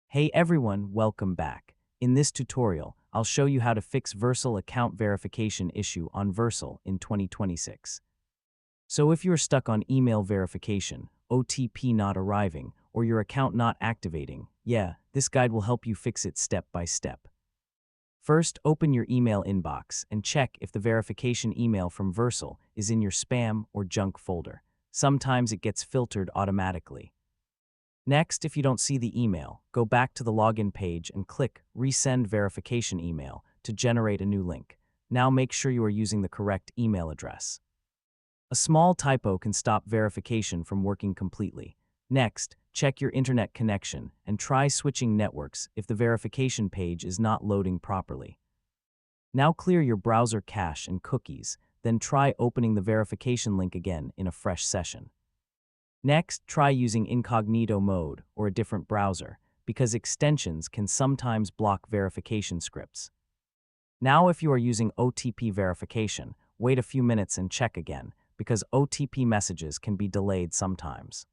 Hey everyone, welcome back. In this tutorial, I'll show you how to fix Vercel account verification issue on Vercel in 2026. So if you're stuck on email verification, OTP not arriving, or your account not activating, yeah, this guide will help you fix it step by step. First, open your email inbox and check if the verification email from Vercel is in your spam or junk folder. Sometimes it gets filtered automatically. Next, if you don't see the email, go back to the login page and click Resend Verification Email to generate a new link. Now make sure you are using the correct email address. A small typo can stop verification from working completely. Next, check your internet connection and try switching networks if the verification page is not loading properly. Now clear your browser cache and cookies, then try opening the verification link again in a fresh session. Next, try using incognito mode or a different browser, because extensions can sometimes block verification scripts. Now if you are using OTP verification, wait a few minutes and check again, because OTP messages can be delayed sometimes.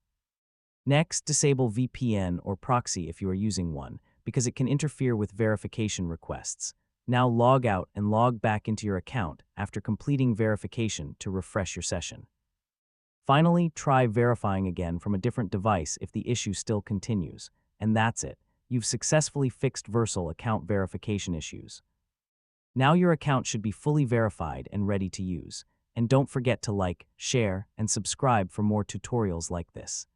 Next, disable VPN or proxy if you are using one, because it can interfere with verification requests. Now log out and log back into your account after completing verification to refresh your session. Finally, try verifying again from a different device if the issue still continues. And that's it. You've successfully fixed Vercel account verification issues. Now your account should be fully verified and ready to use. And don't forget to like, share, and subscribe for more tutorials like this.